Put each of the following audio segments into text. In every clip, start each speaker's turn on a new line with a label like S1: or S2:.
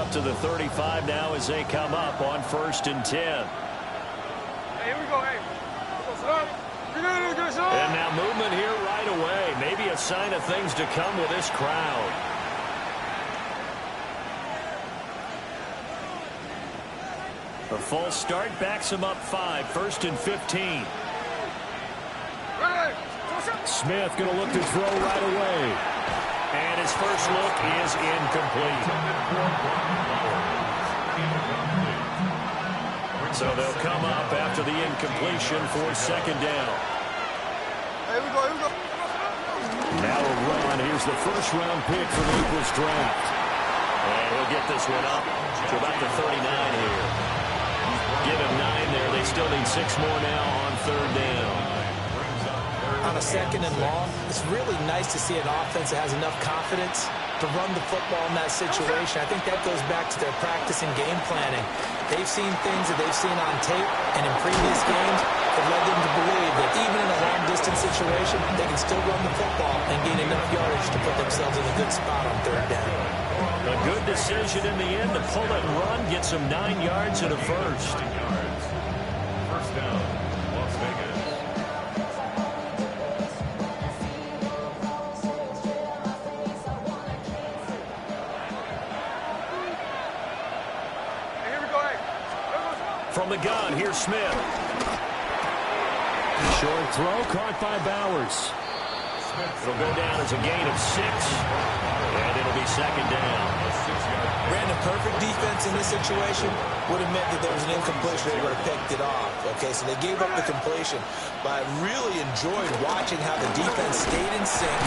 S1: out to the 35 now as they come up on 1st and 10.
S2: Hey, here we go. Hey.
S1: And now movement here right away. Maybe a sign of things to come with this crowd. A false start backs him up 5. 1st and 15. Smith going to look to throw right away. And his first look is incomplete. So they'll come up after the incompletion for 2nd down.
S2: Here we go.
S1: Now a run. Here's the first-round pick from April's draft. And he'll get this one up to about the 39 here. Give him 9 there. They still need 6 more now on 3rd down.
S3: On a 2nd and long, it's really nice to see an offense that has enough confidence to run the football in that situation. I think that goes back to their practice and game planning. They've seen things that they've seen on tape and in previous games that led them to believe that even in a long-distance situation, they can still run the football and gain enough yardage to put themselves in a good spot on 3rd down.
S1: A good decision in the end to pull it and run, gets them 9 yards and a first.
S4: First down, Las Vegas.
S1: From the gun, here's Smith. Short throw caught by Bowers. It'll go down as a gain of 6, and it'll be 2nd down.
S3: Brandon, perfect defense in this situation would have meant that there was an incompletion. They would have picked it off. Okay, so they gave up the completion. But I really enjoyed watching how the defense stayed in sync,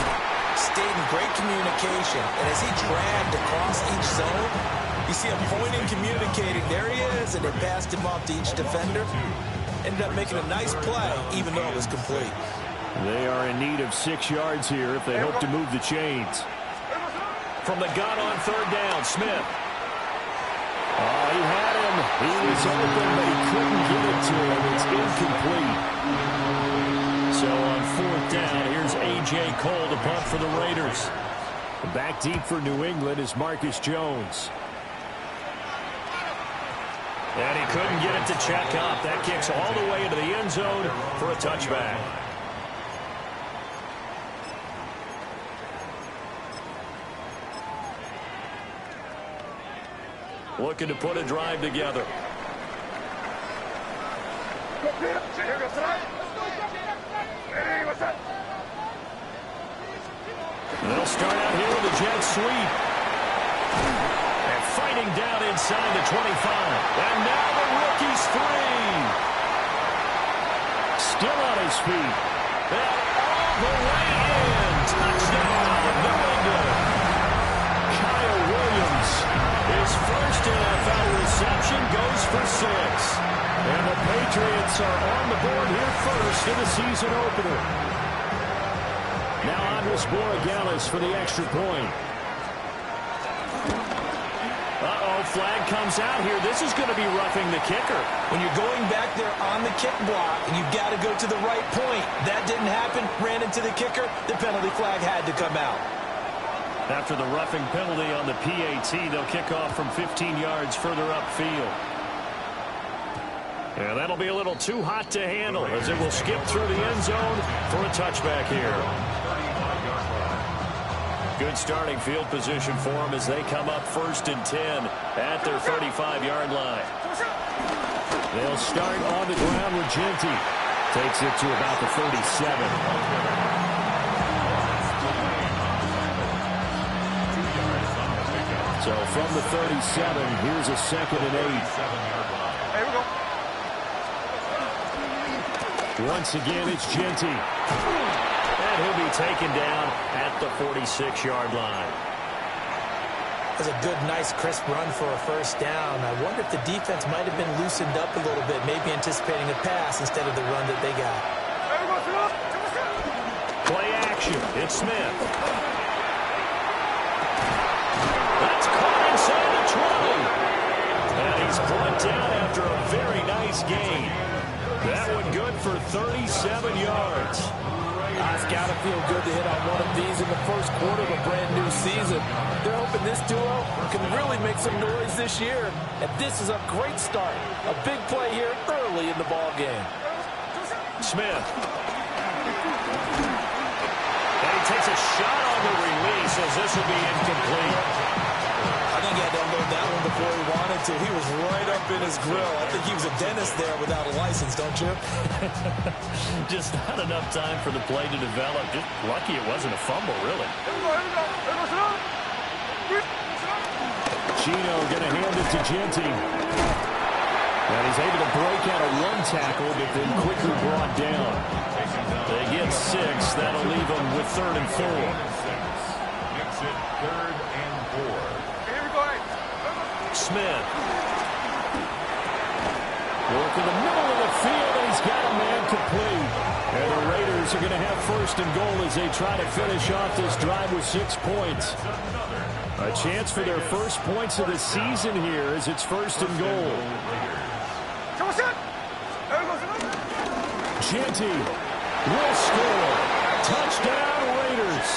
S3: stayed in great communication, and as he dragged across each zone, you see him pointing, communicating. There he is, and they passed him off to each defender. Ended up making a nice play, even though it was complete.
S1: They are in need of 6 yards here if they hope to move the chains. From the gun on 3rd down, Smith. Oh, he had him. He was open, but he couldn't get it to him. It's incomplete. So on 4th down, here's A.J. Cole to punt for the Raiders. Back deep for New England is Marcus Jones. And he couldn't get it to check up. That kicks all the way into the end zone for a touchback. Looking to put a drive together. They'll start out here with a jet sweep. And fighting down inside the 25. And now the rookie's free. Still on his feet. And all the way in. Touchdown, New England. Kyle Williams, his first NFL reception, goes for 6. And the Patriots are on the board here first in the season opener. Now Andres Borregales for the extra point. Uh-oh, flag comes out here. This is going to be roughing the kicker.
S3: When you're going back there on the kick block and you've got to go to the right point, that didn't happen, ran into the kicker, the penalty flag had to come out.
S1: After the roughing penalty on the PAT, they'll kick off from 15 yards further upfield. Yeah, that'll be a little too hot to handle as it will skip through the end zone for a touchback here. Good starting field position for them as they come up 1st and 10 at their 35-yard line. They'll start on the ground with Genty. Takes it to about the 37. So from the 37, here's a 2nd and 8.
S2: Here we go.
S1: Once again, it's Genty. And he'll be taken down at the 46-yard line.
S3: That's a good, nice, crisp run for a first down. I wonder if the defense might have been loosened up a little bit, maybe anticipating a pass instead of the run that they got.
S1: Play action. It's Smith. That's caught inside the 20. And he's brought down after a very nice gain. That one good for 37 yards.
S3: It's got to feel good to hit on one of these in the first quarter of a brand-new season. They're hoping this duo can really make some noise this year. And this is a great start. A big play here early in the ball game.
S1: Smith. And he takes a shot on the release as this will be incomplete.
S3: I think he had to unload that one before he wanted to. He was right up in his grill. I think he was a dentist there without a license, don't you?
S1: Just not enough time for the play to develop. Just lucky it wasn't a fumble, really. Gino going to hand it to Genty. And he's able to break out of one tackle, but then quickly brought down. They get 6. That'll leave them with 3rd and 4.
S4: Makes it 3rd and 4.
S1: Smith. Work in the middle of the field, and he's got a man complete. And the Raiders are going to have 1st and goal as they try to finish off this drive with 6 points. A chance for their first points of the season here as it's 1st and goal. Genty will score. Touchdown, Raiders.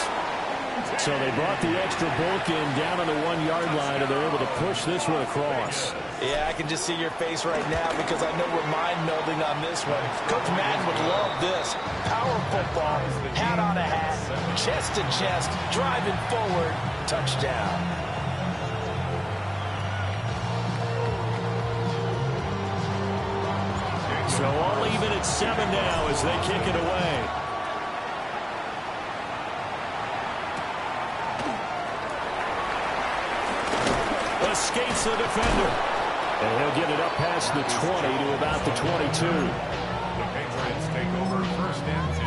S1: So they brought the extra bulk in down on the 1-yard line, and they're able to push this one across.
S3: Yeah, I can just see your face right now because I know we're mind-melding on this one. Coach Madden would love this. Power football, hat on a hat, chest to chest, driving forward, touchdown.
S1: So all even at 7 now as they kick it away. Escapes the defender. And he'll get it up past the 20 to about the 22.
S4: The Patriots take over 1st and 10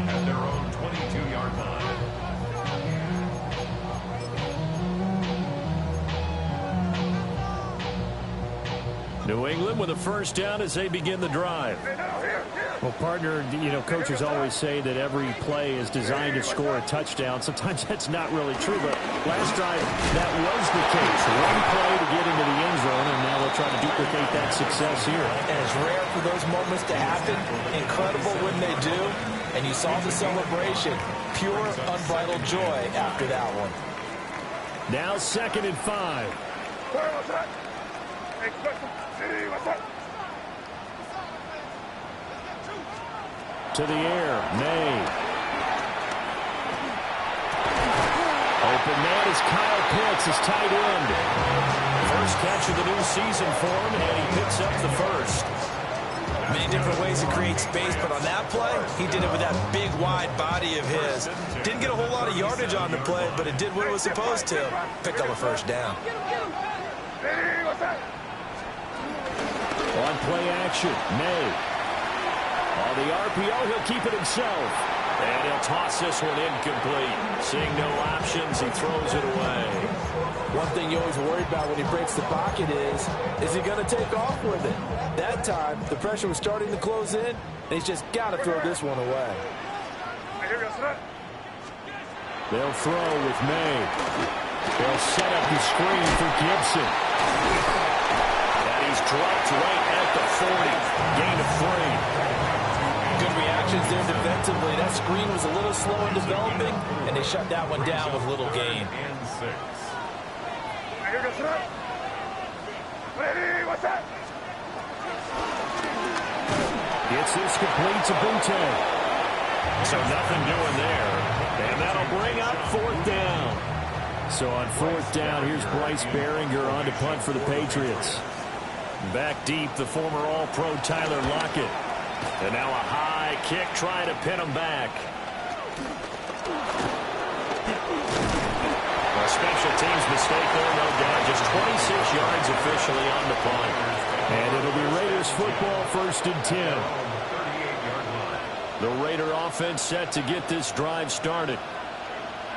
S4: at their own 22-yard line.
S1: New England with a 1st down as they begin the drive. Well, partner, you know, coaches always say that every play is designed to score a touchdown. Sometimes that's not really true, but last drive, that was the case. One play to get into the end zone, and now they'll try to duplicate that success here.
S3: And it's rare for those moments to happen. Incredible when they do. And you saw the celebration. Pure, unbridled joy after that one.
S1: Now 2nd and 5. To the air, May. Open man is Kyle Pitts, his tight end. First catch of the new season for him, and he picks up the 1st.
S3: Many different ways to create space, but on that play, he did it with that big, wide body of his. Didn't get a whole lot of yardage on the play, but it did what it was supposed to. Pick up a 1st down.
S1: On play action, May. On the RPO, he'll keep it himself. And he'll toss this one incomplete. Seeing no options, he throws it away.
S3: One thing you always worry about when he breaks the pocket is he going to take off with it? That time, the pressure was starting to close in, and he's just got to throw this one away.
S1: They'll throw with May. They'll set up the screen for Gibson. And he's dropped right at the 40. Gain of 3.
S3: Good reactions there defensively. That screen was a little slow in developing, and they shut that one down with little gain.
S4: And 6.
S1: Gets this complete to Bunte. So nothing doing there. And that'll bring up 4th down. So on 4th down, here's Bryce Behringer on to punt for the Patriots. Back deep, the former All-Pro Tyler Lockett. And now a high kick trying to pin him back. A special teams mistake there, no doubt. Just 26 yards officially on the punt. And it'll be Raiders football, 1st and 10. The Raider offense set to get this drive started.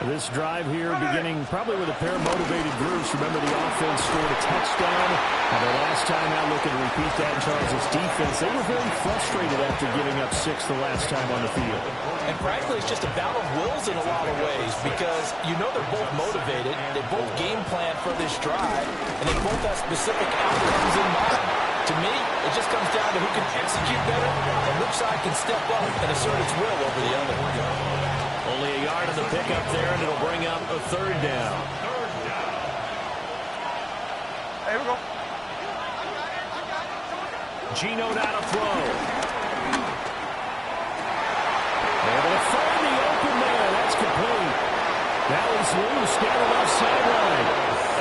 S1: This drive here beginning probably with a pair of motivated groups. Remember, the offense scored a touchdown. And the last time out, looking to repeat that, Charles' defense, they were very frustrated after giving up 6 the last time on the field.
S3: And frankly, it's just a battle of wills in a lot of ways because you know they're both motivated. They both game plan for this drive, and they both have specific outcomes in mind. To me, it just comes down to who can execute better and who side can step up and assert its will over the other.
S1: Only a yard on the pickup there, and it'll bring up a third down.
S2: Here we go.
S1: Gino now to throw. Able to find the open man. That's complete. That was loose down the left sideline.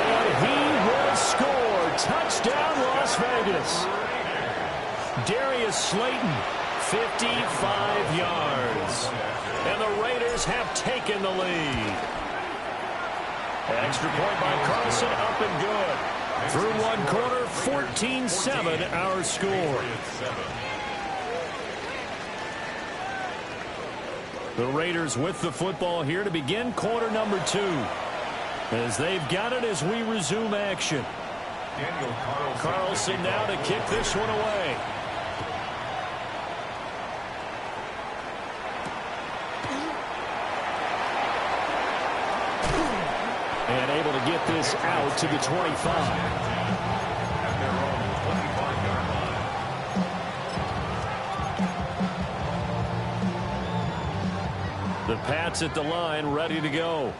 S1: And he will score. Touchdown, Las Vegas. Darius Slayton, 55 yards. And the Raiders have taken the lead. Extra point by Carlson, up and good. Through one quarter, 14-7 our score. The Raiders with the football here to begin quarter number 2. As they've got it as we resume action. Carlson now to kick this one away. And able to get this out to the 25. The Pats at the line, ready to go.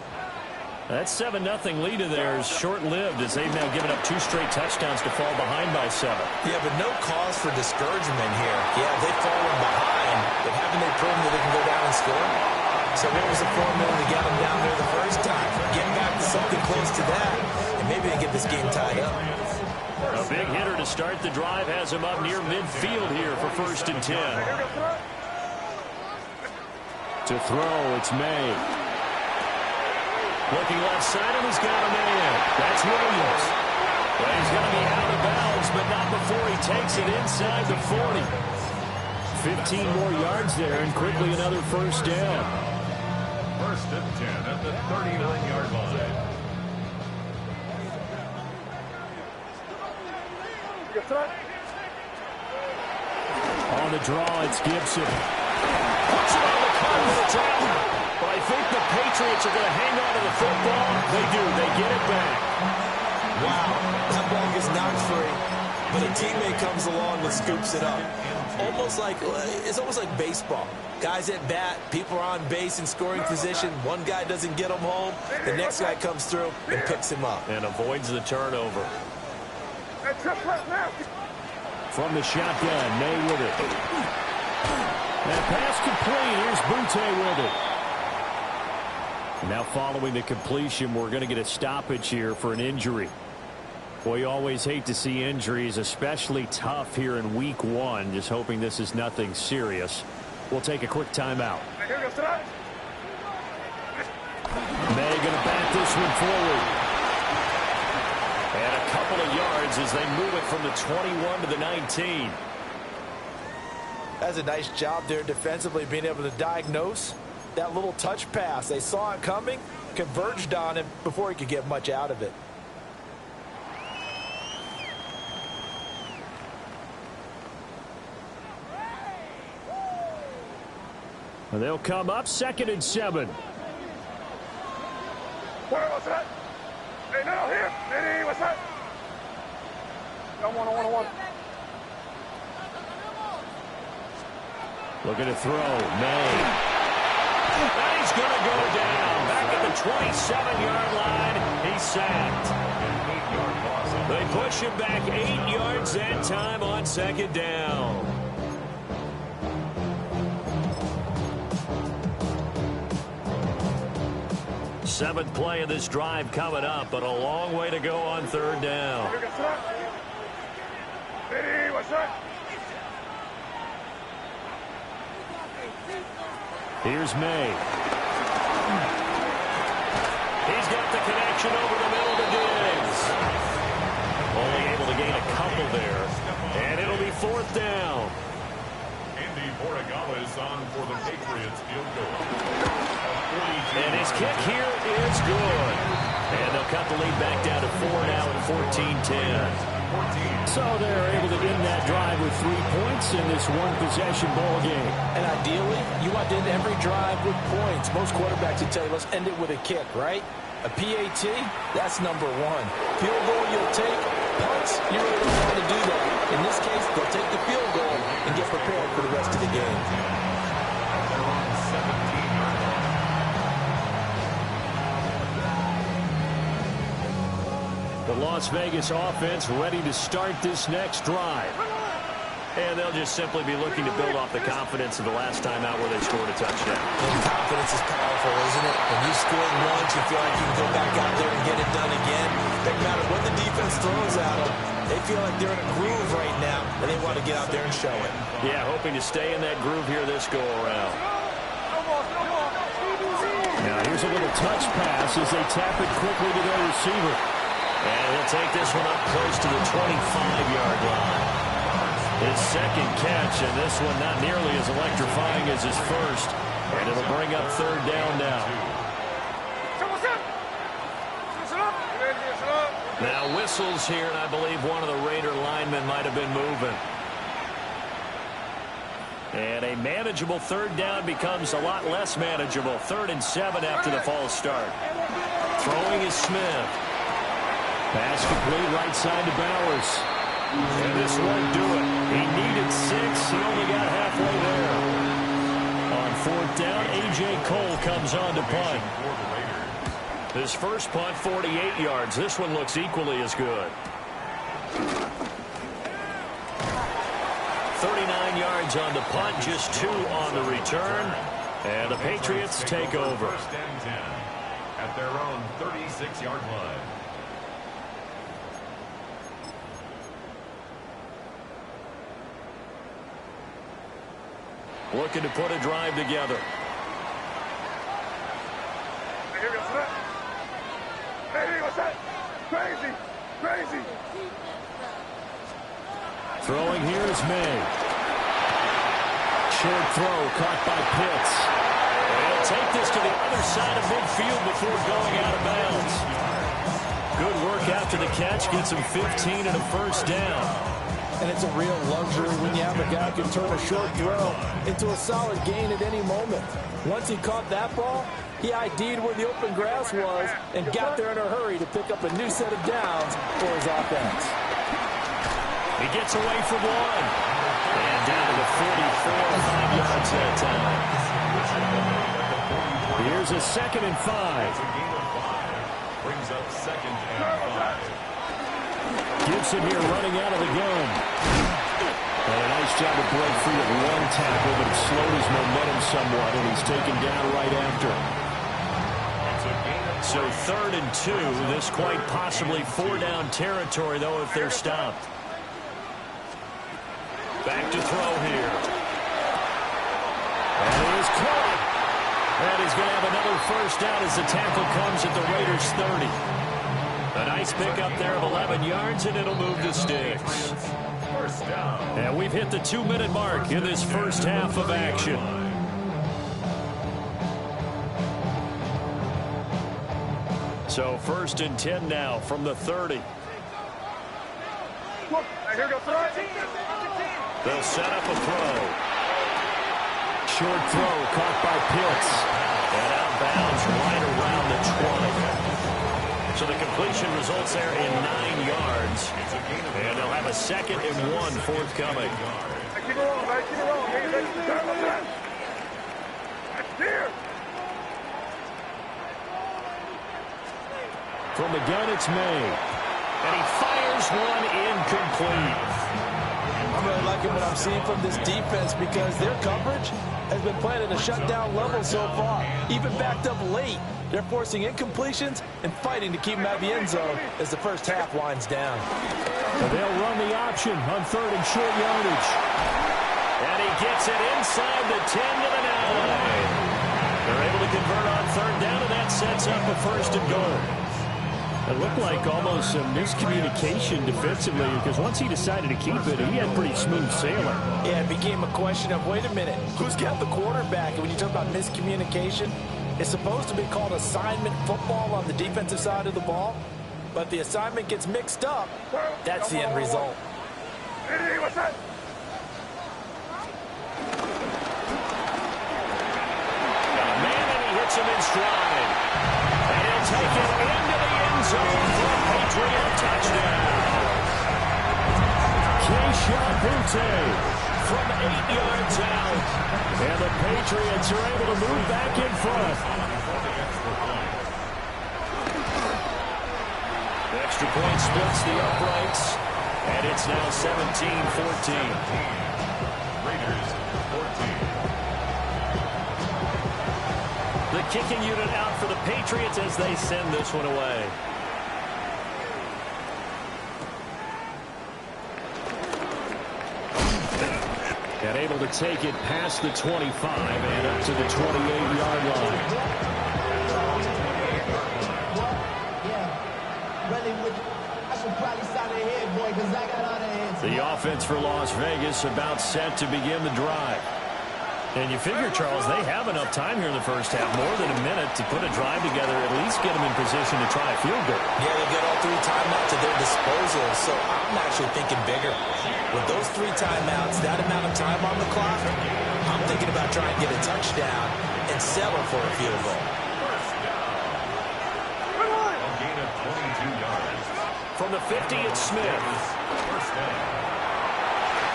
S1: That 7-0 lead of theirs short-lived as they've now given up 2 straight touchdowns to fall behind by 7.
S3: Yeah, but no cause for discouragement here. Yeah, they've fallen behind, but haven't they proven that they can go down and score? So what was the formula to get them down there the first time? Get back to something close to that, and maybe they get this game tied up.
S1: A big hitter to start the drive has him up near midfield here for 1st and 10. To throw, it's May. Looking left side, and he's got a man. That's Williams. Well, he's going to be out of bounds, but not before he takes it inside the 40. 15 more yards there, and quickly another first down.
S4: 1st and 10 at the 39-yard line.
S1: On the draw, it's Gibson. Puts it on the cut with a tackle. But I think the Patriots are going to hang on to the football. They do. They get it back.
S3: Wow, that ball gets knocked free, but a teammate comes along and scoops it up. It's almost like baseball. Guys at bat, people are on base in scoring position. One guy doesn't get him home. The next guy comes through and picks him up.
S1: And avoids the turnover. From the shotgun, May with it. That pass complete. Here's Butte with it. Now following the completion, we're going to get a stoppage here for an injury. Boy, you always hate to see injuries, especially tough here in week 1. Just hoping this is nothing serious. We'll take a quick timeout. May going to bat this one forward. And a couple of yards as they move it from the 21 to the 19.
S3: That's a nice job there defensively, being able to diagnose that little touch pass. They saw it coming, converged on him before he could get much out of it.
S1: And they'll come up 2nd and 7.
S2: What's that? Hey, no, here. Hey, what's that? One.
S1: Looking to throw. May. And he's going to go down. Back at the 27-yard line. He's sacked. They push him back 8 yards that time on 2nd down. Seventh play of this drive coming up, but a long way to go on 3rd down. Here's May. He's got the connection over the middle to Diggs. Only able to gain a couple there. And it'll be 4th down.
S4: Andy Borregales is on for the Patriots field goal.
S1: And his kick here is good. And they'll cut the lead back down to 4 now at 14-10. So they're able to end that drive with 3 points in this one-possession ball game.
S3: And ideally, you want to end every drive with points. Most quarterbacks would tell you, let's end it with a kick, right? A PAT, that's number 1. Field goal you'll take. Punts, you really don't want to do that. In this case, they'll take the field goal and get prepared for the rest of the game.
S1: Las Vegas offense ready to start this next drive.
S5: And they'll just simply be looking to build off the confidence of the last time out where they scored a touchdown.
S3: And confidence is powerful, isn't it? When you scored once, you feel like you can go back out there and get it done again. Doesn't matter what the defense throws at them. They feel like they're in a groove right now, and they want to get out there and show it.
S5: Yeah, hoping to stay in that groove here this go-around.
S1: Now here's a little touch pass as they tap it quickly to their receiver.
S5: And he'll take this one up close to the 25-yard line. His second catch, and this one not nearly as electrifying as his first. And it'll bring up third down now. Now whistles here, and I believe one of the Raider linemen might have been moving.
S1: And a manageable third down becomes a lot less manageable. 3rd and 7 after the false start. Throwing is Smith. Pass complete right side to Bowers. And this won't do it. He needed 6. He only got halfway there. On 4th down, A.J. Cole comes on to punt.
S5: His first punt, 48 yards. This one looks equally as good. 39 yards on the punt, just 2 on the return. And the Patriots take over.
S4: First and 10 at their own 36-yard line.
S1: Looking to put a drive together.
S2: Crazy.
S1: Throwing here is May. Short throw caught by Pitts.
S5: And he'll take this to the other side of midfield before going out of bounds.
S1: Good work after the catch. Gets him 15 and a first down.
S3: And it's a real luxury when you have a guy who can turn a short throw into a solid gain at any moment. Once he caught that ball, he ID'd where the open grass was and got there in a hurry to pick up a new set of downs for his offense.
S1: He gets away from one. And down to the 44, 5 yards that time. Here's a 2nd and 5.
S4: Brings up 2nd and 5.
S1: Gibson here running out of the gun. And a nice job to break free of one tackle, but it slowed his momentum somewhat, and he's taken down right after.
S5: So 3rd and 2. This quite possibly 4-down territory, though, if they're stopped. Back to throw here.
S1: And it is caught. And he's going to have another first down as the tackle comes at the Raiders' 30. A nice pickup there of 11 yards, and it'll move the sticks.
S4: First down.
S1: And we've hit the 2-minute mark in this first half of action. So 1st and 10 now from the 30.
S2: Here goes the right.
S5: They'll set up a throw.
S1: Short throw caught by Pitts.
S5: And out of bounds right around the 20. So the completion results there in 9 yards. And they'll have a 2nd and 1 forthcoming.
S2: Keep it rolling, man. Keep it rolling. Here.
S1: From the gun, it's May.
S5: And he fires one incomplete.
S3: I'm really liking what I'm seeing from this defense because their coverage has been playing at a shutdown level so far. Even backed up late, they're forcing incompletions and fighting to keep them out of the end zone as the first half winds down.
S1: And they'll run the option on 3rd and short yardage.
S5: And he gets it inside the 10 to the 9. They're able to convert on 3rd down, and that sets up a 1st and goal.
S1: It looked like almost some miscommunication defensively because once he decided to keep it, he had pretty smooth sailing.
S3: Yeah, it became a question of, wait a minute, who's got the quarterback? And when you talk about miscommunication, it's supposed to be called assignment football on the defensive side of the ball. But the assignment gets mixed up. That's the end result.
S2: What's that?
S5: Got a man, and he hits him in stride. And he'll take it into the end zone for a Patriot touchdown.
S1: Keyshawn Butte
S5: From 8 yards out.
S1: and the Patriots are able to move back in front.
S5: extra point splits the uprights, and it's now 17-14.
S4: Raiders 14.
S5: The kicking unit out for the Patriots as they send this one away. And able to take it past the 25 and up to the 28-yard line. The offense for Las Vegas about set to begin the drive. And you figure, Charles, they have enough time here in the first half, more than a minute, to put a drive together, at least get them in position to try a field goal.
S3: Yeah, they've got all 3 timeouts at their disposal, so I'm actually thinking bigger. With those 3 timeouts, that amount of time on the clock, I'm thinking about trying to get a touchdown and settle for a field goal.
S4: A gain of 22 yards.
S5: From the 50, it's Smith.
S4: First down.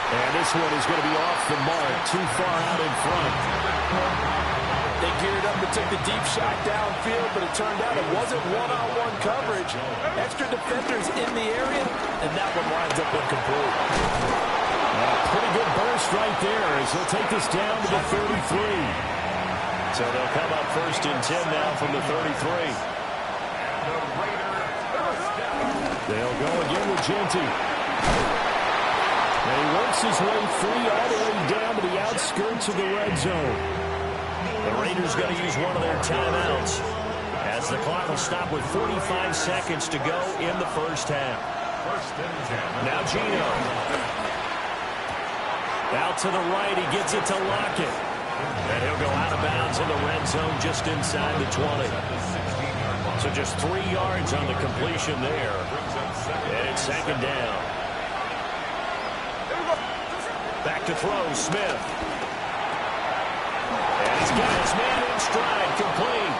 S5: And this one is going to be off the mark, too far out in front.
S6: They geared up and took the deep shot downfield, but it turned out it wasn't one-on-one coverage. Extra defenders in the area, and that one winds up incomplete.
S5: Pretty good burst right there as he'll take this down to the 33. So they'll come up first and 10 now from the 33. They'll go again with Genty. And he works his way free all the way down to the outskirts of the red zone. The Raiders going to use one of their timeouts as the clock will stop with 45 seconds to go in the first half. Now Gino. Out to the right, he gets it to Lockett. And he'll go out of bounds in the red zone just inside the 20. So just 3 yards on the completion there. And it's second down. Back to throw, Smith. And he's got his man in stride, complete.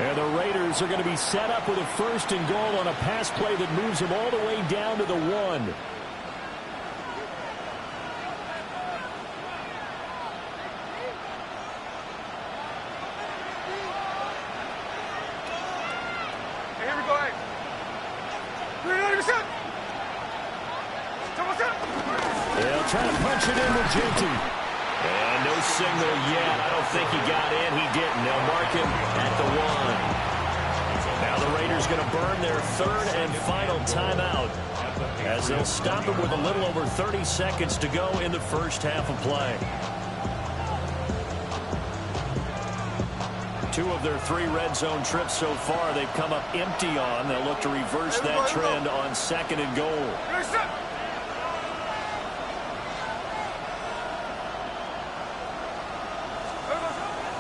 S5: And the Raiders are going to be set up with a first and goal on a pass play that moves them all the way down to the 1.
S2: Here we go, hey. 390%.
S5: They'll try to punch it in with Genty. And no signal yet. I don't think he got in. He didn't. They'll mark him at the 1. Now the Raiders going to burn their 3rd and final timeout as they'll stop it with a little over 30 seconds to go in the first half of play. 2 of their 3 red zone trips so far they've come up empty on. They'll look to reverse that trend on 2nd and goal.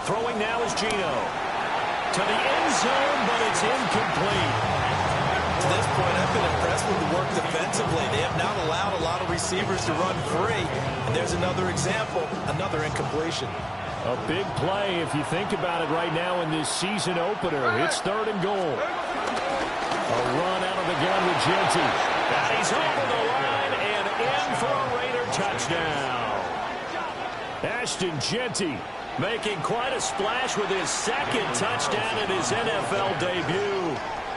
S5: Throwing now is Gino. To the end zone, but it's incomplete.
S3: To this point, I've been impressed with the work defensively. They have not allowed a lot of receivers to run free. And there's another example, another incompletion.
S5: A big play if you think about it right now in this season opener. It's 3rd and goal. A run out of the gun with Genty. And he's over the line and in for a Raider touchdown. Ashton Genty making quite a splash with his 2nd touchdown in his NFL debut.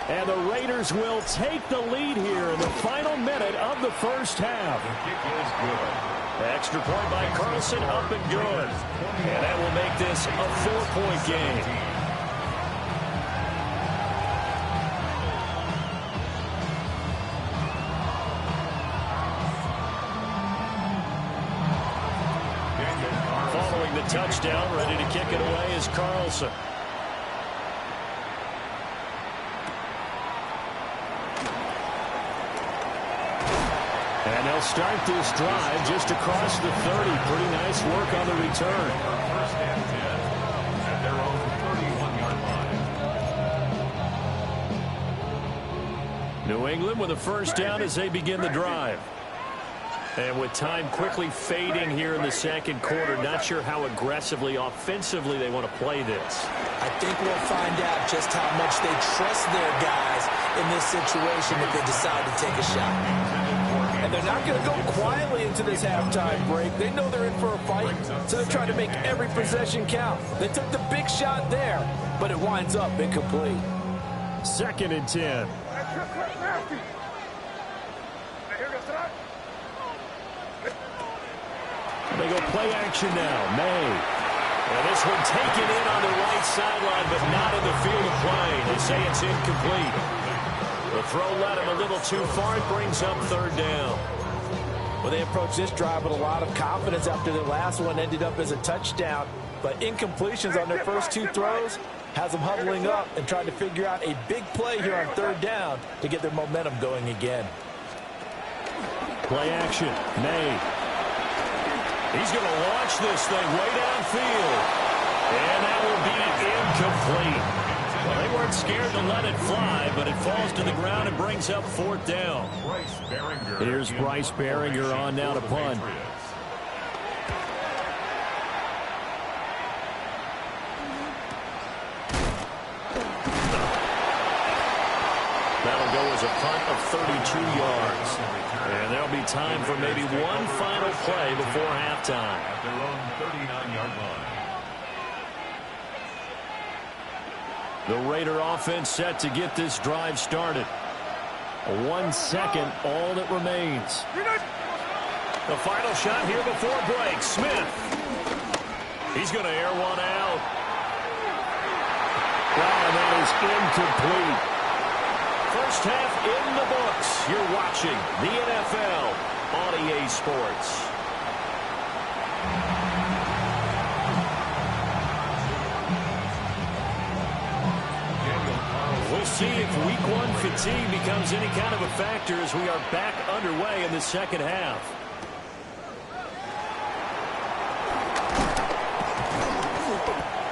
S5: And the Raiders will take the lead here in the final minute of the first half.
S4: The kick is good.
S5: Extra point by Carlson, up and good. And that will make this a 4-point game. Following the touchdown, ready to kick it away is Carlson. And they'll start this drive just across the 30. Pretty nice work on the return.
S4: First and 10 at their own 31-yard line.
S5: New England with a first down as they begin the drive. And with time quickly fading here in the second quarter, not sure how aggressively, offensively they want to play this.
S3: I think we'll find out just how much they trust their guys in this situation if they decide to take a shot.
S6: And they're not going to go quietly into this halftime break. They know they're in for a fight, so they're trying to make every possession count. They took the big shot there, but it winds up incomplete.
S5: 2nd and 10.
S1: They go play action now. May. And this one taken in on the right sideline, but not in the field of play. They say it's incomplete. The throw led him a little too far. It brings up third down.
S6: Well, they approached this drive with a lot of confidence after their last one ended up as a touchdown. But incompletions on their first two throws has them huddling up and trying to figure out a big play here on third down to get their momentum going again.
S1: Play action. May. He's going to launch this thing way downfield. And that will be incomplete. Well, they weren't scared to let it fly, but it falls to the ground and brings up fourth down. Here's Bryce Behringer on now to punt. That'll go as a punt of 32 yards. And there'll be time for maybe one final play before halftime.
S4: At their own 39-yard line.
S1: The Raider offense set to get this drive started. 1 second, all that remains. The final shot here before break. Smith. He's going to air one out. Wow, that is incomplete. First half in the books. You're watching the NFL on EA Sports. We'll see if week one fatigue becomes any kind of a factor as we are back underway in the second half.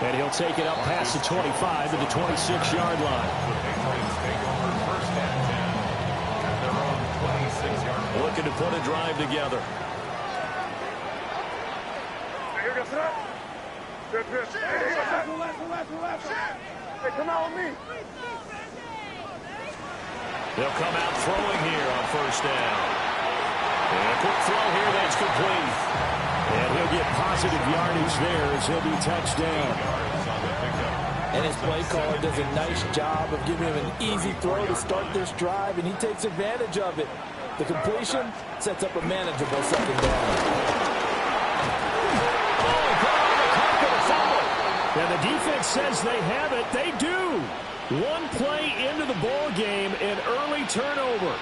S1: And he'll take it up past the 25 to the 26-yard line.
S4: First and 10 at their own 26-yard line.
S1: Looking to put a drive together.
S2: Hey, come out with me.
S1: They'll come out throwing here on first down. And a quick throw here that's complete. And he'll get positive yardage there as he'll be touched down.
S6: And his play caller does a nice job of giving him an easy throw to start this drive, and he takes advantage of it. The completion sets up a manageable second down.
S1: And the defense says they have it. They do. One play into the ball game, an early turnover.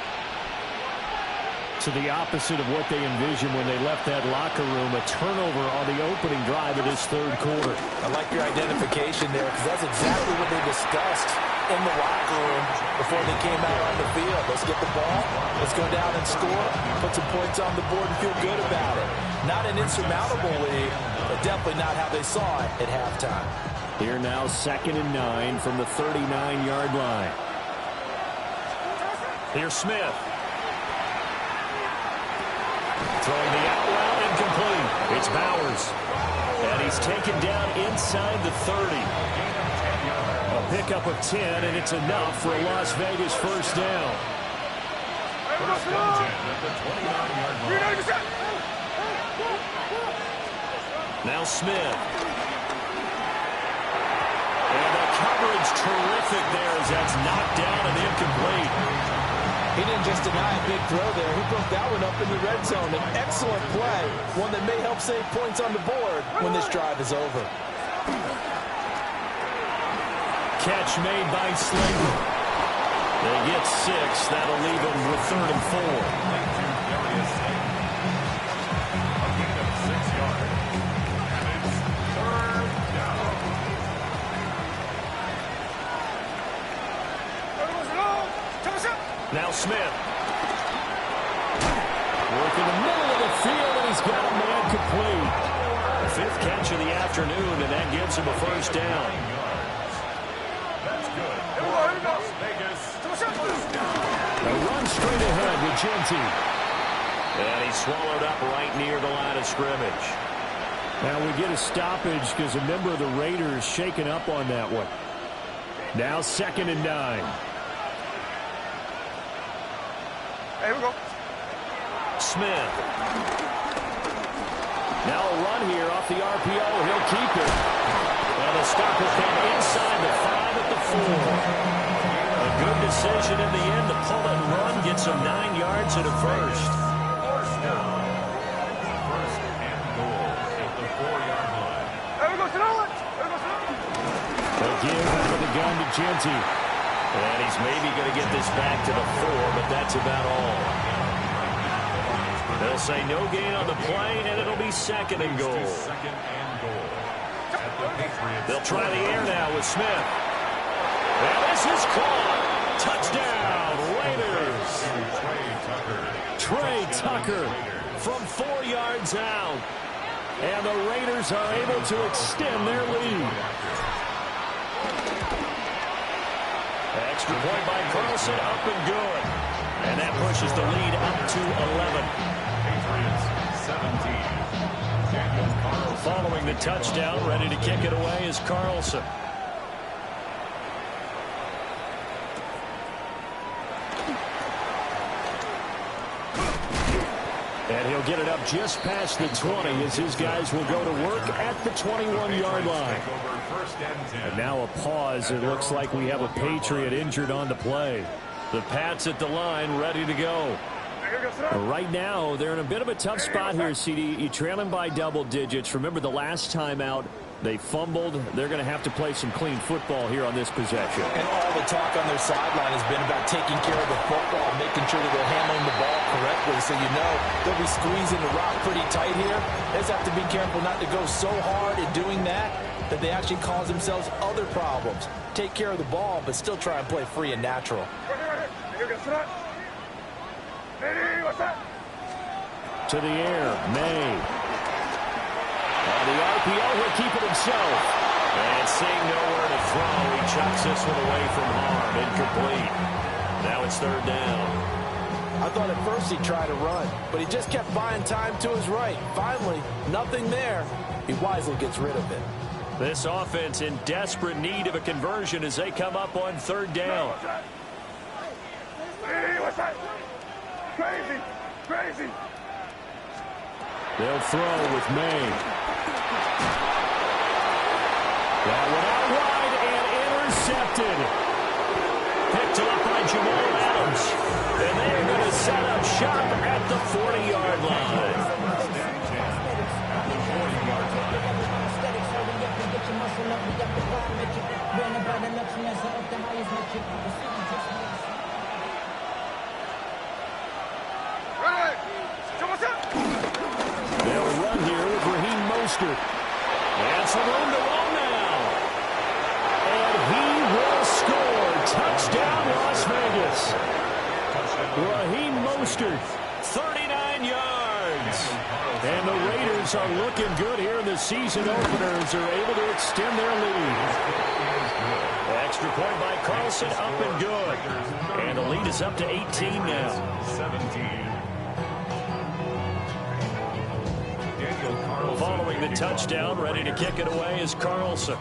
S1: To the opposite of what they envisioned when they left that locker room, a turnover on the opening drive of this third quarter.
S6: I like your identification there because that's exactly what they discussed in the locker room before they came out on the field. Let's get the ball. Let's go down and score. Put some points on the board and feel good about it. Not an insurmountable lead, but definitely not how they saw it at halftime.
S1: Here now, 2nd and 9 from the 39-yard line. Here's Smith. Throwing the out route, incomplete. It's Bowers. And he's taken down inside the 30. A pickup of 10, and it's enough for a Las Vegas first down.
S4: First and 10 at the 29-yard line.
S1: Now Smith. And the coverage terrific there as that's knocked down and incomplete.
S6: He didn't just deny a big throw there. He broke that one up in the red zone. An excellent play, one that may help save points on the board when this drive is over.
S1: Catch made by Slater. They get 6. That'll leave them with 3rd and 4.
S4: A gain of 6 yards. And it's third down.
S1: Now Smith. Working the middle of the field, and he's got a man complete. 5th catch of the afternoon, and that gives him a first down.
S4: That's good. Las Vegas.
S1: A run straight ahead with Genty. And he's swallowed up right near the line of scrimmage. Now we get a stoppage because a member of the Raiders shaken up on that one. Now 2nd and 9.
S2: Hey, we go.
S1: Smith. Now a run here off the RPO. He'll keep it. And the stop will come inside the 5 at the 4. A
S5: good decision in the end to pull it and run, get some 9 yards and a first.
S4: First down. First and goal at the 4-yard line.
S1: They give out of the gun to Genty.
S5: And he's maybe going to get this back to the 4, but that's about all. They'll say no gain on the play, and it'll be second and goal.
S4: Second and goal at the Patriots.
S5: They'll try the air now with Smith. And this is caught. Touchdown, Raiders. Trey Tucker from 4 yards out.
S1: And the Raiders are able to extend their lead.
S5: Extra point by Carlson, up and good. And that pushes the lead up to 11.
S4: Patriots 17. Daniel Carlson.
S5: Following the touchdown, ready to kick it away is Carlson.
S1: And he'll get it up just past the 20 as his guys will go to work at the 21-yard line. And now a pause. It looks like we have a Patriot injured on the play.
S5: The Pats at the line, ready to go.
S1: Right now, they're in a bit of a tough spot here, CD. You trail them by double digits. Remember the last time out, they fumbled. They're going to have to play some clean football here on this possession.
S6: And all the talk on their sideline has been about taking care of the football, making sure that they're handling the ball correctly. So you know they'll be squeezing the rock pretty tight here. They just have to be careful not to go so hard in doing that they actually cause themselves other problems. Take care of the ball, but still try and play free and natural.
S1: To the air, May. On the RPO, he'll keep it himself.
S5: And seeing nowhere to throw, he chucks this one away from harm. Incomplete. Now it's third down.
S6: I thought at first he'd try to run, but he just kept buying time to his right. Finally, nothing there. He wisely gets rid of it.
S5: This offense in desperate need of a conversion as they come up on third down.
S2: Crazy.
S1: They'll throw with May. That one out wide and intercepted.
S5: Picked up by Jamal Adams. And they're going to set up shop at the 40-yard line.
S1: They'll run here with Raheem Mostert.
S5: And some room to run now.
S1: And he will score. Touchdown, Las Vegas. Raheem Mostert,
S5: 39 yards.
S1: And the Raiders are looking good here in the season openers. Are able to extend their lead.
S5: Extra point by Carlson, up and good. And the lead is up to 18 now.
S4: 17.
S5: Following the touchdown, ready to kick it away is Carlson.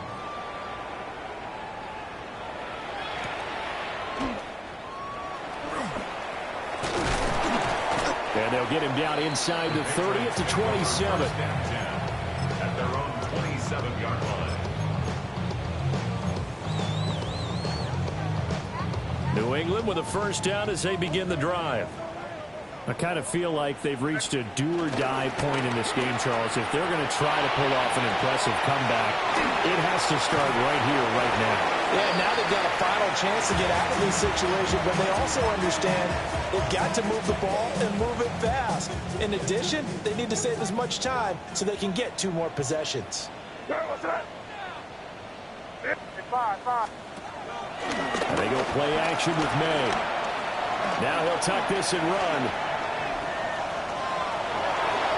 S1: And they'll get him down inside the 30 at the 27.
S4: At their own 27-yard line.
S5: New England with a first down as they begin the drive.
S1: I kind of feel like they've reached a do-or-die point in this game, Charles. If they're going to try to pull off an impressive comeback, it has to start right here, right now.
S6: Yeah, now they've got a final chance to get out of this situation, but they also understand they've got to move the ball and move it fast. In addition, they need to save as much time so they can get 2 more possessions.
S1: And they go play action with May. Now he'll tuck this and run.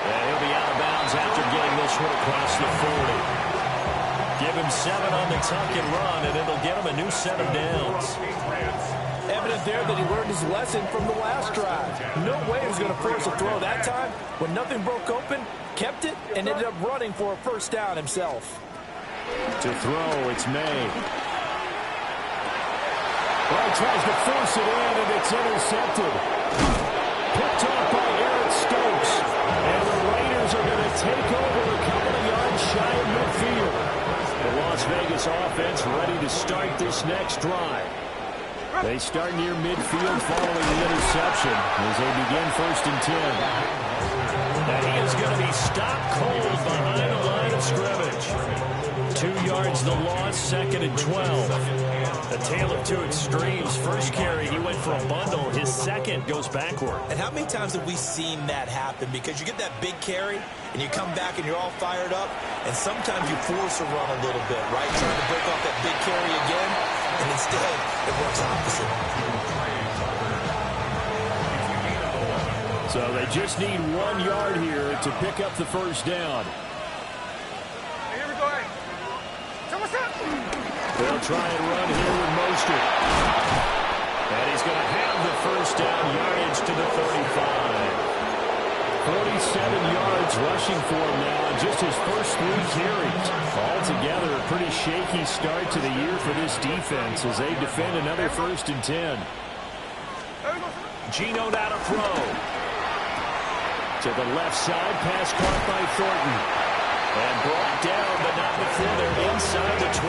S5: And he'll be out of bounds after getting this one across the 40. Give him 7 on the tuck and run, and it'll get him a new set of downs.
S6: Evident there that he learned his lesson from the last drive. No way he was going to force a throw that time. When nothing broke open, kept it, and ended up running for a first down himself.
S1: To throw, it's May. Well, he tries to force it in, and it's intercepted. Picked off by Eric Stokes. And the Raiders are going to take over a couple of yards shy of midfield. The Las Vegas offense ready to start this next drive. They start near midfield following the interception as they begin 1st and 10.
S5: And he is going to be stopped cold behind the line of scrimmage.
S1: 2 yards the loss, 2nd and 12.
S5: A tale of two extremes. First carry, he went for a bundle. His second goes backward.
S3: And how many times have we seen that happen? Because you get that big carry, and you come back and you're all fired up, and sometimes you force a run a little bit, right? Trying to break off that big carry again, and instead it works opposite.
S1: So they just need 1 yard here to pick up the first down.
S2: Here we go. So what's up?
S1: They'll try and run here with Mostert. And he's going to have the first down, yardage to the 35. 47 yards rushing for him now in just his first 3 carries. Altogether, a pretty shaky start to the year for this defense as they defend another 1st and 10.
S5: Geno now to throw.
S1: To the left side, pass caught by Thornton. And brought down, but not before they're inside the 25.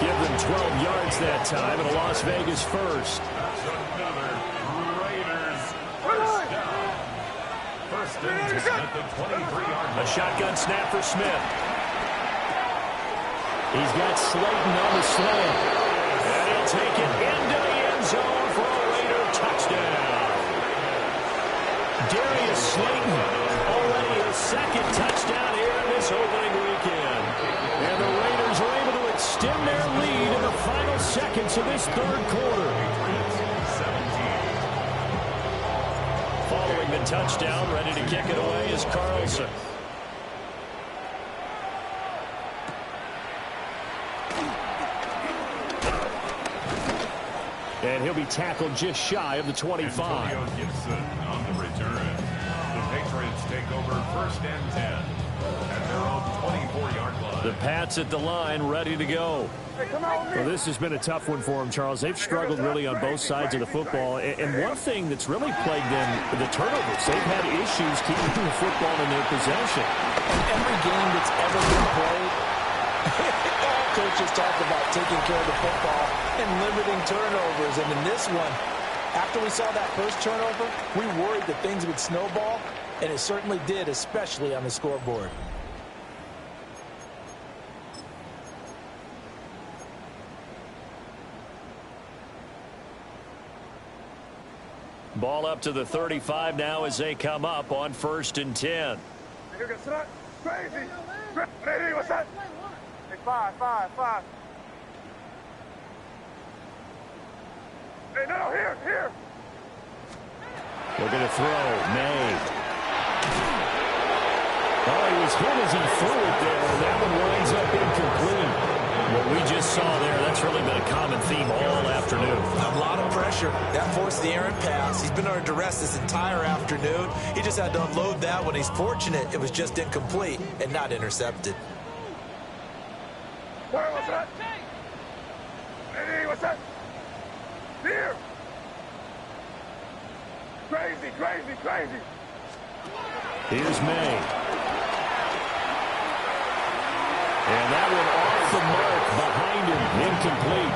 S1: Give them 12 yards that time, and a Las Vegas first.
S4: Another Raiders first down. 1st and 10 at the 23-yard line.
S5: A shotgun snap for Smith.
S1: He's got Slayton on the slant.
S5: And he'll take it into the end zone for a Raider touchdown. Darius Slayton, already his 2nd touchdown here in this opening weekend.
S1: And the Raiders are able to extend their lead in the final seconds of this 3rd quarter.
S5: Following the touchdown, ready to kick it away is Carlson.
S1: And he'll be tackled just shy of the 25.
S4: Antonio Gibson on the return. The Patriots take over 1st and 10 at their own 24-yard line.
S1: The Pats at the line, ready to go. Well, this has been a tough one for them, Charles. They've struggled really on both sides of the football. And one thing that's really plagued them, the turnovers. They've had issues keeping the football in their possession.
S6: And every game that's ever been played, all coaches talk about taking care of the football and limiting turnovers. And in this one, after we saw that first turnover, we worried that things would snowball, and it certainly did, especially on the scoreboard.
S5: Ball up to the 35 now as they come up on 1st and 10.
S2: Crazy. Hey, what's that? Hey, 5. Hey, no, here.
S1: They're going to throw. May. Oh, he was hit as he threw it there, and that one winds up incomplete. What we just saw there, that's really been a common theme all afternoon.
S3: A lot of pressure. That forced the errant pass. He's been under duress this entire afternoon. He just had to unload that one. He's fortunate it was just incomplete and not intercepted.
S2: What's that? Hey, what's that? Here. Crazy.
S1: Here's May. And that one off the mark behind him, incomplete.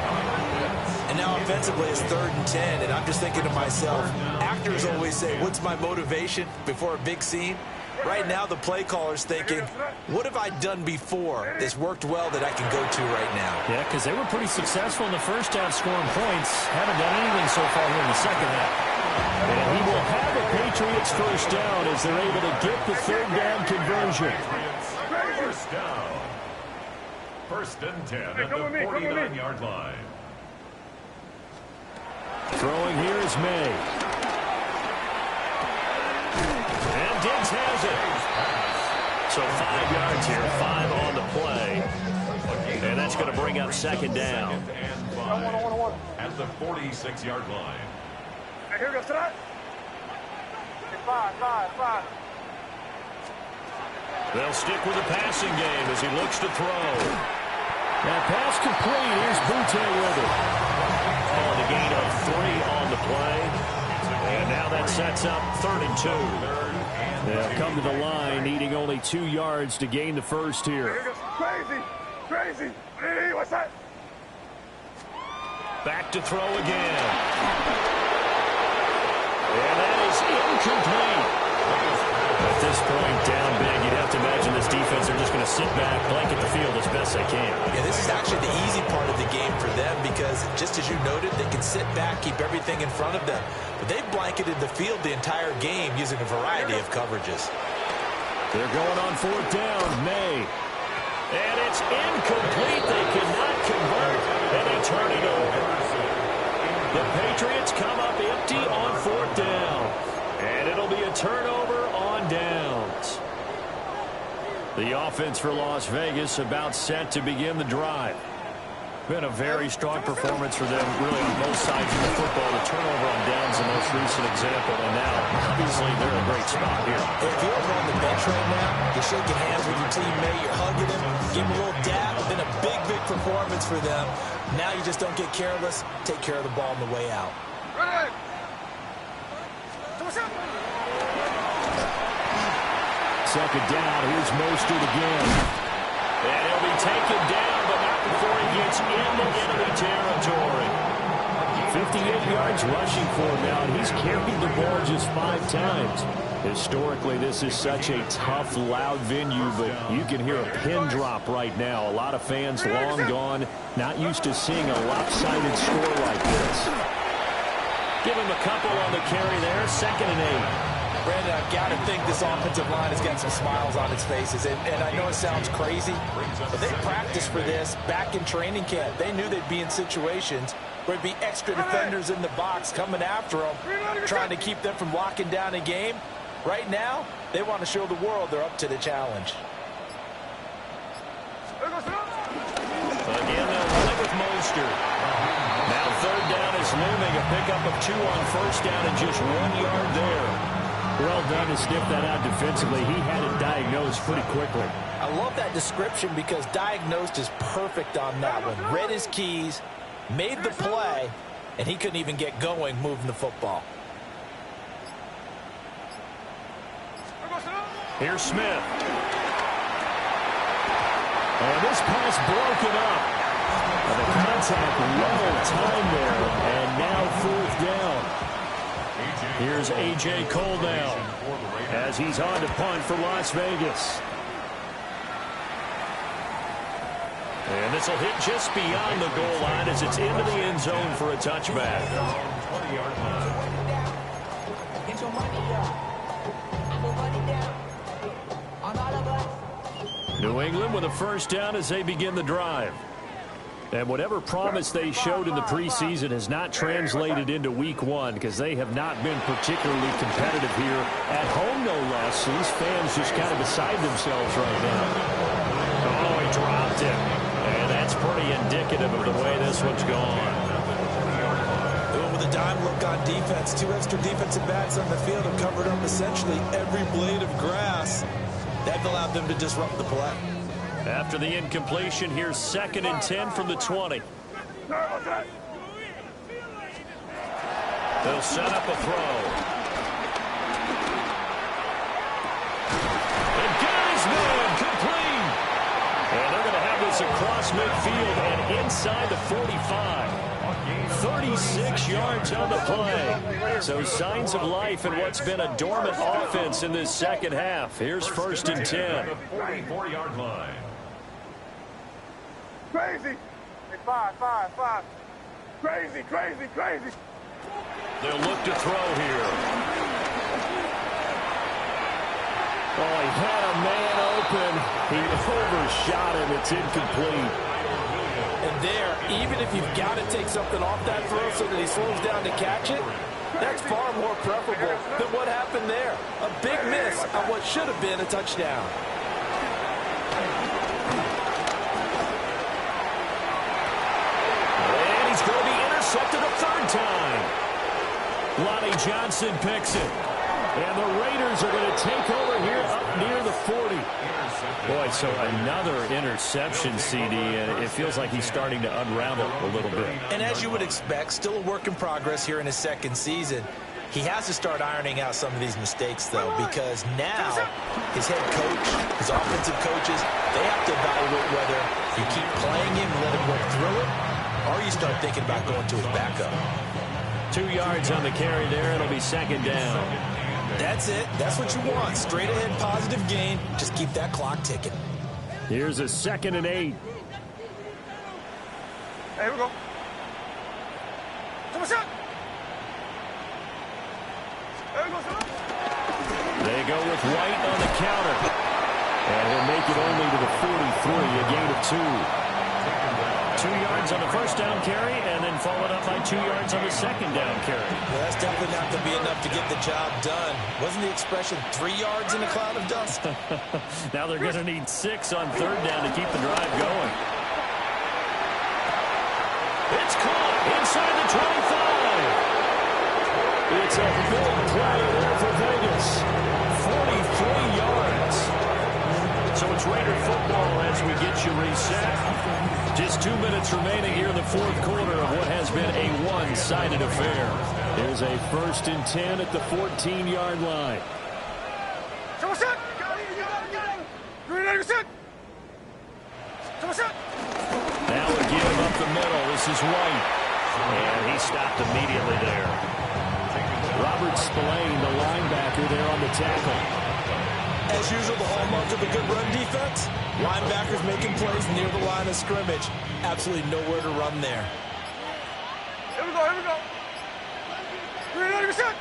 S3: And now offensively it's 3rd and 10, and I'm just thinking to myself, actors always say, what's my motivation before a big scene? Right now the play caller's thinking, what have I done before that's worked well that I can go to right now?
S1: Yeah, because they were pretty successful in the first half scoring points. Haven't done anything so far here in the second half. And he will have a Patriots first down as they're able to get the 3rd down conversion.
S4: First down. 1st and 10 at the 49-yard line.
S1: Throwing here is May.
S5: And Diggs has it. So 5 yards here, 5 on the play. And that's going to bring up 2nd down.
S4: At the 46-yard line.
S2: Hey, here goes that. Hey, 5.
S5: They'll stick with the passing game as he looks to throw.
S1: That pass complete. Here's Butte with it.
S5: Oh, the gain of 3 on the play. And now that sets up 3rd and 2.
S1: They'll come to the line, needing only 2 yards to gain the first here.
S2: Here goes crazy. Hey, what's that?
S1: Back to throw again. And that is incomplete. At this point, down big, you'd have to imagine this defense are just going to sit back, blanket the field as best they can.
S3: Yeah, this is actually the easy part of the game for them because, just as you noted, they can sit back, keep everything in front of them. But they've blanketed the field the entire game using a variety of coverages.
S1: They're going on fourth down. May. And it's incomplete. They cannot convert, and they turn it over. The Patriots come up empty on fourth down. And it'll be a turnover on downs. The offense for Las Vegas about set to begin the drive. Been a very strong performance for them, really, on both sides of the football. The turnover on downs, the most recent example. And now, obviously, they're in a great spot here.
S3: If you're over on the bench right now, you're shaking hands with your teammate, you're hugging him, give him a little dab. It's been a big, big performance for them. Now you just don't get careless. Take care of the ball on the way out.
S2: Ready.
S1: Second down, here's Mostert again. And he'll be taken down, but not before he gets into enemy territory. 58 yards rushing for him now, and he's carried the ball just 5 times. Historically, this is such a tough, loud venue, but you can hear a pin drop right now. A lot of fans long gone, not used to seeing a lopsided score like this. Give him a couple on the carry there, 2nd and 8.
S3: Brandon, I've got to think this offensive line has got some smiles on its faces. And I know it sounds crazy, but they practiced for this back in training camp. They knew they'd be in situations where there'd be extra defenders in the box coming after them, trying to keep them from locking down a game. Right now, they want to show the world they're up to the challenge.
S1: Again, they'll run it with Mostert. Now third down is looming. A pickup of 2 on first down and just 1 yard there. Well done to sniff that out defensively. He had it diagnosed pretty quickly.
S3: I love that description because diagnosed is perfect on that one. Read his keys, made the play, and he couldn't even get going moving the football.
S1: Here's Smith. And this pass broken up. And the contact well timed there. And now fourth down. Here's A.J. Cole now as he's on to punt for Las Vegas. And this will hit just beyond the goal line as it's into the end zone for a touchback. New England with a first down as they begin the drive. And whatever promise they showed in the preseason has not translated into week 1 because they have not been particularly competitive here at home, no less. So these fans just kind of beside themselves right now. Oh, he dropped it. And that's pretty indicative of the way this one's gone.
S3: With a dime look on defense, 2 extra defensive backs on the field have covered up essentially every blade of grass. That allowed them to disrupt the play.
S1: After the incompletion, here's 2nd and 10 from the 20. They'll set up a throw. And got his man complete. And they're going to have this across midfield and inside the 45. 36 yards on the play. So signs of life in what's been a dormant offense in this second half. Here's 1st and 10.
S4: 44-yard line.
S2: Crazy. Hey, five. Crazy.
S1: They'll look to throw here. Oh, he had a man open. He overshot him. It's incomplete.
S3: And there, even if you've got to take something off that throw so that he slows down to catch it, that's far more preferable than what happened there. A big miss on what should have been a touchdown.
S1: And he's going to be intercepted a 3rd time. Lonnie Johnson picks it. And the Raiders are going to take over here up near the 40. Boy, so another interception, CD, and it feels like he's starting to unravel a little bit.
S3: And as you would expect, still a work in progress here in his 2nd season. He has to start ironing out some of these mistakes, though, because now his head coach, his offensive coaches, they have to evaluate whether you keep playing him and let him work through it, or you start thinking about going to his backup.
S5: 2 yards on the carry there. It'll be second down.
S3: That's it. That's what you want. Straight ahead, positive gain. Just keep that clock ticking.
S5: Here's a 2nd and 8.
S2: Hey, here we go. Come on, shot. There we go, son.
S5: They go with White on the counter. And he'll make it only to the 43, a gain of 2. 2 yards on the first down carry, and then followed up by 2 yards on the second down carry.
S3: Well, that's definitely not going to be enough to get the job done. Wasn't the expression 3 yards in a cloud of dust?
S5: Now they're going to need 6 on third down to keep the drive going. It's caught inside the 25. It's a big play there for Vegas. 43 yards. So it's Raider football as we get you reset. Just 2 minutes remaining here in the fourth quarter of what has been a one-sided affair. There's a 1st and 10 at the 14-yard line.
S2: Come on, shot. You ready to sit? Come on, shot.
S5: Now again up the middle. This is White. And he stopped immediately there. Robert Spillane, the linebacker, there on the tackle.
S3: As usual, the hallmark of a good run defense, linebackers making plays near the line of scrimmage. Absolutely nowhere to run there.
S2: Here we go, here we go. You ready to sit?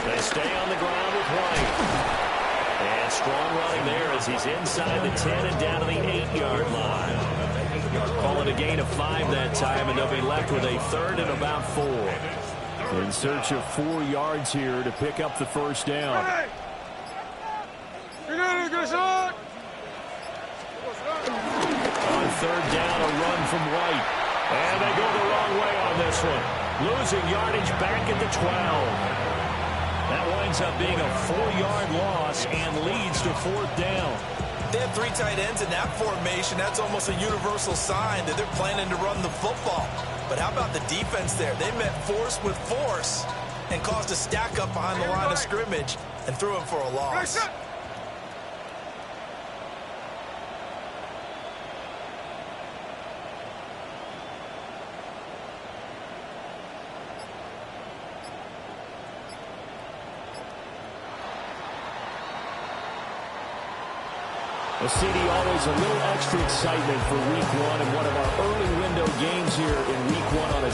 S5: They stay on the ground with White. And strong running there as he's inside the 10 and down to the 8-yard line. Call it a gain of 5 that time, and they'll be left with a 3rd and about 4. In search of 4 yards here to pick up the first down.
S2: Ready? You ready to get a shot?
S5: On third down, a run from White. And they go the wrong way on this one. Losing yardage back at the 12. That winds up being a 4-yard loss and leads to 4th down.
S3: They have 3 tight ends in that formation. That's almost a universal sign that they're planning to run the football. But how about the defense there? They met force with force and caused a stack up behind the line of scrimmage and threw him for a loss.
S5: A CD, always a little extra excitement for week 1 and one of our early window games here in week 1 on a